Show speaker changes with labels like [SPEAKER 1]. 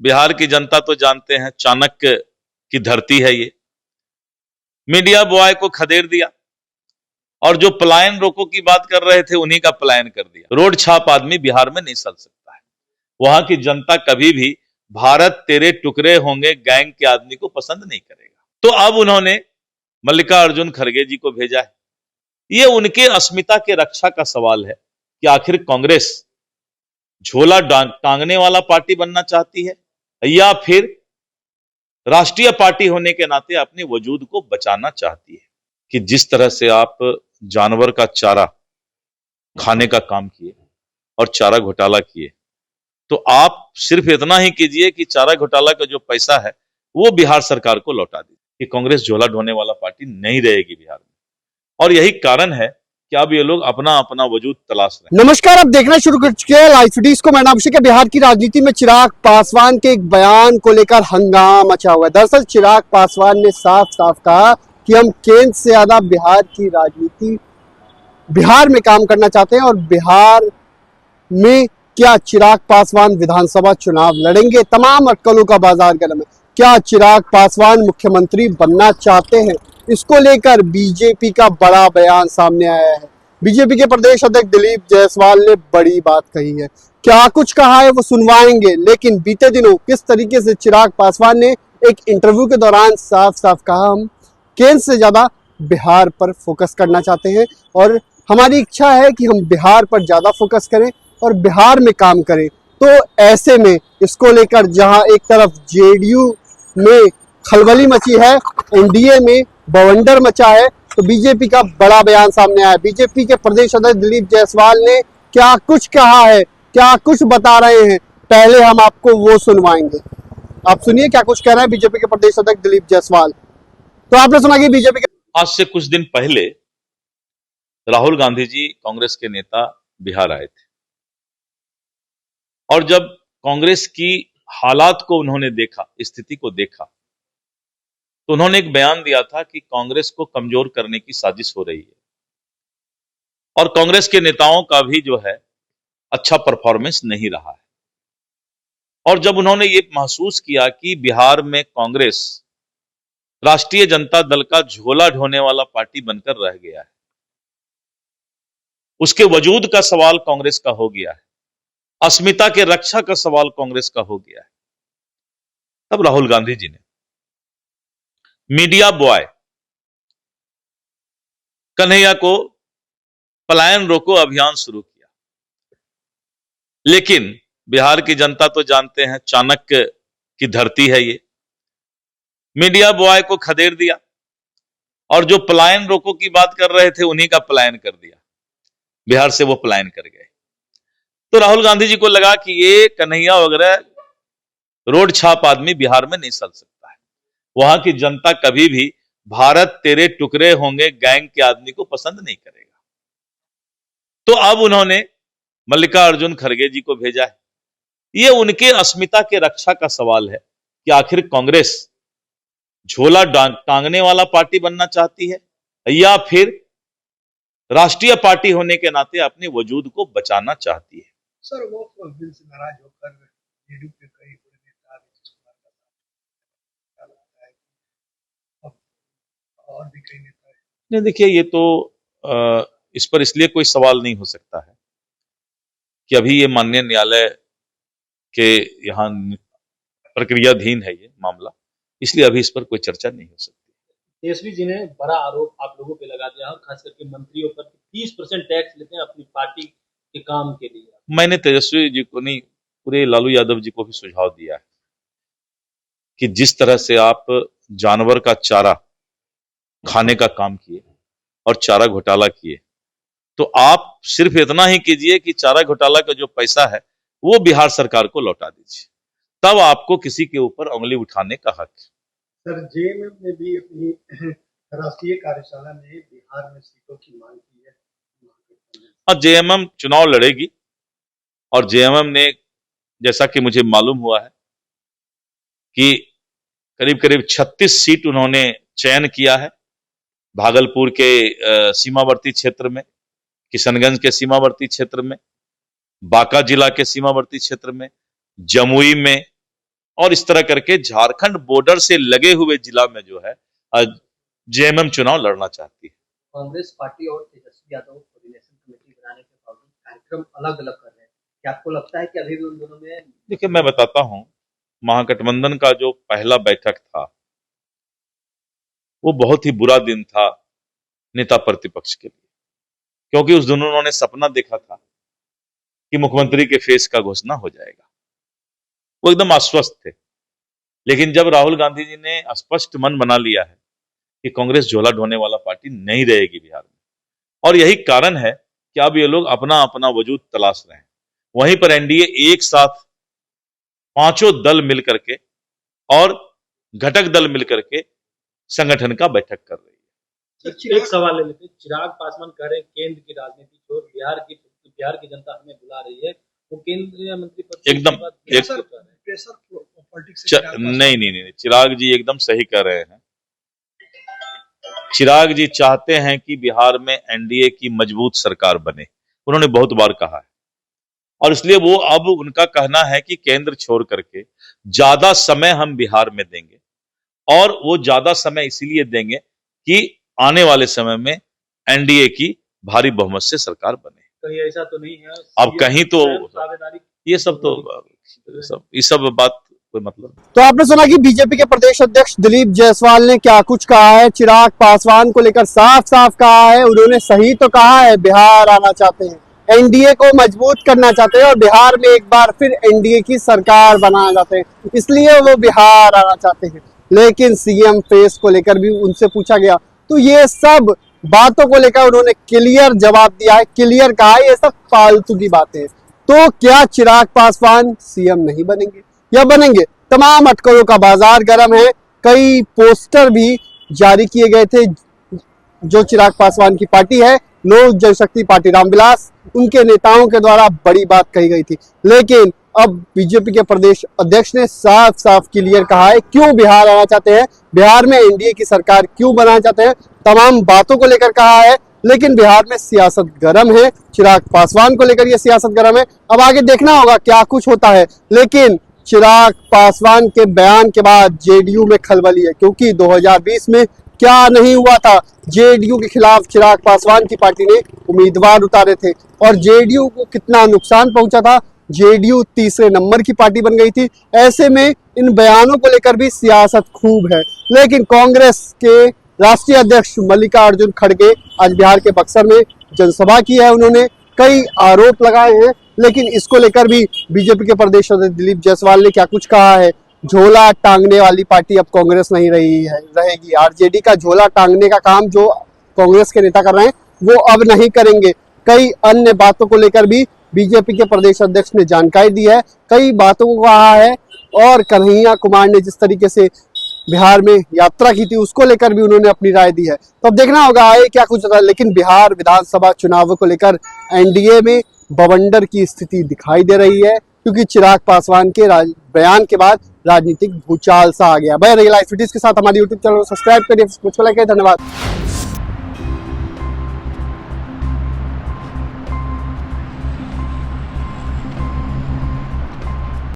[SPEAKER 1] बिहार की जनता तो जानते हैं चाणक्य की धरती है ये। मीडिया बॉय को खदेड़ दिया और जो पलायन रोको की बात कर रहे थे उन्हीं का पलायन कर दिया। रोड छाप आदमी बिहार में नहीं चल सकता है। वहां की जनता कभी भी भारत तेरे टुकड़े होंगे गैंग के आदमी को पसंद नहीं करेगा। तो अब उन्होंने मल्लिकार्जुन खड़गे जी को भेजा है। ये उनके अस्मिता के रक्षा का सवाल है कि आखिर कांग्रेस झोला टांगने वाला पार्टी बनना चाहती है या फिर राष्ट्रीय पार्टी होने के नाते अपने वजूद को बचाना चाहती है। कि जिस तरह से आप जानवर का चारा खाने का काम किए और चारा घोटाला किए, तो आप सिर्फ इतना ही कीजिए कि चारा घोटाला का जो पैसा है वो बिहार सरकार को लौटा दीजिए। कि कांग्रेस झोला ढोने वाला पार्टी नहीं रहेगी बिहार में, और यही कारण है कि अब ये लोग अपना अपना वजूद तलाश रहे हैं।
[SPEAKER 2] नमस्कार, आप देखना शुरू कर चुके हैं लाइव फीडिंग्स को। मैं नाम अभिषेक है। बिहार की राजनीति में चिराग पासवान के एक बयान को लेकर हंगामा मचा हुआ है। दरअसल चिराग पासवान ने साफ साफ कहा कि हम केंद्र से ज्यादा बिहार की राजनीति, बिहार में काम करना चाहते हैं। और बिहार में क्या चिराग पासवान विधानसभा चुनाव लड़ेंगे? तमाम अटकलों का बाजार गर्म है। क्या चिराग पासवान मुख्यमंत्री बनना चाहते हैं? इसको लेकर बीजेपी का बड़ा बयान सामने आया है। बीजेपी के प्रदेश अध्यक्ष दिलीप जायसवाल ने बड़ी बात कही है। क्या कुछ कहा है वो सुनवाएंगे, लेकिन बीते दिनों किस तरीके से चिराग पासवान ने एक इंटरव्यू के दौरान साफ साफ कहा, हम केंद्र से ज्यादा बिहार पर फोकस करना चाहते हैं और हमारी इच्छा है कि हम बिहार पर ज्यादा फोकस करें और बिहार में काम करें। तो ऐसे में इसको लेकर जहां एक तरफ जेडीयू में खलबली मची है, एनडीए में बवंडर मचा है, तो बीजेपी का बड़ा बयान सामने आया। बीजेपी के प्रदेश अध्यक्ष दिलीप जायसवाल ने क्या कुछ कहा है, क्या कुछ बता रहे हैं, पहले हम आपको वो सुनवाएंगे। आप सुनिए क्या कुछ कह रहे हैं बीजेपी के प्रदेश अध्यक्ष दिलीप जायसवाल। तो आपने सुना कि बीजेपी के
[SPEAKER 1] आज से कुछ दिन पहले राहुल गांधी जी, कांग्रेस के नेता, बिहार आए थे और जब कांग्रेस की हालात को उन्होंने देखा, स्थिति को देखा, तो उन्होंने एक बयान दिया था कि कांग्रेस को कमजोर करने की साजिश हो रही है और कांग्रेस के नेताओं का भी जो है अच्छा परफॉर्मेंस नहीं रहा है। और जब उन्होंने ये महसूस किया कि बिहार में कांग्रेस राष्ट्रीय जनता दल का झोला ढोने वाला पार्टी बनकर रह गया है, उसके वजूद का सवाल कांग्रेस का हो गया है, अस्मिता के रक्षा का सवाल कांग्रेस का हो गया है, तब राहुल गांधी जी ने मीडिया बॉय कन्हैया को पलायन रोको अभियान शुरू किया। लेकिन बिहार की जनता तो जानते हैं चाणक्य की धरती है ये। मीडिया बॉय को खदेड़ दिया और जो पलायन रोको की बात कर रहे थे उन्हीं का पलायन कर दिया। बिहार से वो पलायन कर गए। तो राहुल गांधी जी को लगा कि ये कन्हैया वगैरह रोड छाप आदमी बिहार में नहीं चल सकता है। वहां की जनता कभी भी भारत तेरे टुकड़े होंगे गैंग के आदमी को पसंद नहीं करेगा। तो अब उन्होंने मल्लिकार्जुन खड़गे जी को भेजा है। ये उनके अस्मिता के रक्षा का सवाल है कि आखिर कांग्रेस झोला टांगने वाला पार्टी बनना चाहती है या फिर राष्ट्रीय पार्टी होने के नाते अपने वजूद को बचाना चाहती है।
[SPEAKER 3] सर, वो तो दिल से नाराज होकर जेडीयू के कई बड़े नेता और भी कई नेता है।
[SPEAKER 1] नहीं, देखिए, ये तो इस पर इसलिए कोई सवाल नहीं हो सकता है कि अभी ये माननीय न्यायालय के यहाँ प्रक्रियाधीन है ये मामला, इसलिए अभी इस पर कोई चर्चा नहीं हो सकती।
[SPEAKER 4] तेजस्वी जी ने बड़ा आरोप आप लोगों पे लगा दिया और खास करके मंत्रियों पर 30% टैक्स लेते हैं अपनी पार्टी के काम के लिए।
[SPEAKER 1] मैंने तेजस्वी जी को नहीं, पूरे लालू यादव जी को भी सुझाव दिया है कि जिस तरह से आप जानवर का चारा खाने का काम किए और चारा घोटाला किए, तो आप सिर्फ इतना ही कीजिए कि चारा घोटाला का जो पैसा है वो बिहार सरकार को लौटा दीजिए, तब आपको किसी के ऊपर उंगली उठाने का हक है।
[SPEAKER 3] सर, जेएमएम ने भी अपनी राष्ट्रीय कार्यशाला में बिहार में सीटों की मांग की है।
[SPEAKER 1] और जेएमएम चुनाव लड़ेगी और जेएमएम ने, जैसा कि मुझे मालूम हुआ है, कि करीब करीब 36 सीट उन्होंने चयन किया है। भागलपुर के सीमावर्ती क्षेत्र में, किशनगंज के सीमावर्ती क्षेत्र में, बांका जिला के सीमावर्ती क्षेत्र में, जमुई में, और इस तरह करके झारखंड बॉर्डर से लगे हुए जिला में जो है जेएमएम चुनाव लड़ना चाहती है।
[SPEAKER 3] कांग्रेस पार्टी और तेजस्वी यादव कोऑर्डिनेशन कमेटी बनाने के बावजूद कार्यक्रम अलग अलग कर रहे हैं, क्या आपको लगता है कि अभी भी उन दोनों में?
[SPEAKER 1] देखिए, मैं बताता हूं, महागठबंधन का जो पहला बैठक था वो बहुत ही बुरा दिन था नेता प्रतिपक्ष के लिए, क्योंकि उस दिन उन्होंने सपना देखा था कि मुख्यमंत्री के फेस का घोषणा हो जाएगा। वो एकदम आश्वस्त थे, लेकिन जब राहुल गांधी जी ने स्पष्ट मन बना लिया है कि कांग्रेस झोला ढोने वाला पार्टी नहीं रहेगी बिहार में, और यही कारण है कि अब ये लोग अपना अपना वजूद तलाश रहे हैं। वहीं पर एनडीए एक साथ पांचों दल मिलकर के और घटक दल मिलकर के संगठन का बैठक कर रही है।
[SPEAKER 4] एक सवाल ले लेते हैं। चिराग पासवान कह रहे हैं केंद्र की राजनीति छोड़ बिहार की जनता हमें बुला रही है, वो केंद्रीय मंत्री पद
[SPEAKER 1] एकदम नहीं, चिराग जी एकदम सही कह रहे हैं। चिराग जी चाहते हैं कि बिहार में एनडीए की मजबूत सरकार बने, उन्होंने बहुत बार कहा है, और इसलिए वो अब उनका कहना है कि केंद्र छोड़ करके ज्यादा समय हम बिहार में देंगे, और वो ज्यादा समय इसीलिए देंगे कि आने वाले समय में एनडीए की भारी बहुमत से सरकार बने।
[SPEAKER 4] कहीं ऐसा तो नहीं है
[SPEAKER 1] अब कहीं तो ये सब बात कोई मतलब।
[SPEAKER 2] तो आपने सुना कि बीजेपी के प्रदेश अध्यक्ष दिलीप जायसवाल ने क्या कुछ कहा है। चिराग पासवान को लेकर साफ साफ कहा है, उन्होंने सही तो कहा है, बिहार आना चाहते हैं, एनडीए को मजबूत करना चाहते हैं और बिहार में एक बार फिर एनडीए की सरकार बनाना चाहते हैं, इसलिए वो बिहार आना चाहते हैं। लेकिन सीएम फेस को लेकर भी उनसे पूछा गया तो ये सब बातों को लेकर उन्होंने क्लियर जवाब दिया है, क्लियर कहा है ये सब फालतू की बातें हैं। तो क्या चिराग पासवान सीएम नहीं बनेंगे या बनेंगे? तमाम अटकलों का बाजार गर्म है। कई पोस्टर भी जारी किए गए थे जो चिराग पासवान की पार्टी है, लोक जनशक्ति पार्टी रामविलास, उनके नेताओं के द्वारा बड़ी बात कही गई थी। लेकिन अब बीजेपी के प्रदेश अध्यक्ष ने साफ साफ क्लियर कहा है क्यों बिहार आना चाहते हैं, बिहार में एनडीए की सरकार क्यों बनाना चाहते हैं, तमाम बातों को लेकर कहा है। लेकिन बिहार में सियासत गर्म है, चिराग पासवान को लेकर यह सियासत गर्म है। अब आगे देखना होगा क्या कुछ होता है। लेकिन चिराग पासवान के बयान के बाद जेडीयू में खलबली है, क्योंकि 2020 में क्या नहीं हुआ था, जेडीयू के खिलाफ चिराग पासवान की पार्टी ने उम्मीदवार उतारे थे और जेडीयू को कितना नुकसान पहुंचा था। जेडीयू तीसरे नंबर की पार्टी बन गई थी। ऐसे में इन बयानों को लेकर भी सियासत खूब है। लेकिन कांग्रेस के राष्ट्रीय अध्यक्ष मल्लिकार्जुन खड़गे आज बिहार के बक्सर में जनसभा की है, उन्होंने कई आरोप लगाए हैं। लेकिन इसको लेकर भी बीजेपी के प्रदेश अध्यक्ष दिलीप जायसवाल ने क्या कुछ कहा है। झोला टांगने वाली पार्टी अब कांग्रेस नहीं रहेगी। आरजेडी का झोला टांगने का काम जो कांग्रेस के नेता कर रहे हैं वो अब नहीं करेंगे। कई अन्य बातों को लेकर भी बीजेपी के प्रदेश अध्यक्ष ने जानकारी दी है, कई बातों को कहा है। और कन्हैया कुमार ने जिस तरीके से बिहार में यात्रा की थी उसको लेकर भी उन्होंने अपनी राय दी है। तो अब देखना होगा आए क्या कुछ होता है। लेकिन बिहार विधानसभा चुनाव को लेकर एनडीए में बवंडर की स्थिति दिखाई दे रही है, क्योंकि चिराग पासवान के बयान के बाद राजनीतिक भूचाल सा आ गया। बने रहिए लाइव फिटिस के साथ, हमारी यूट्यूब चैनल को सब्सक्राइब करिए, धन्यवाद।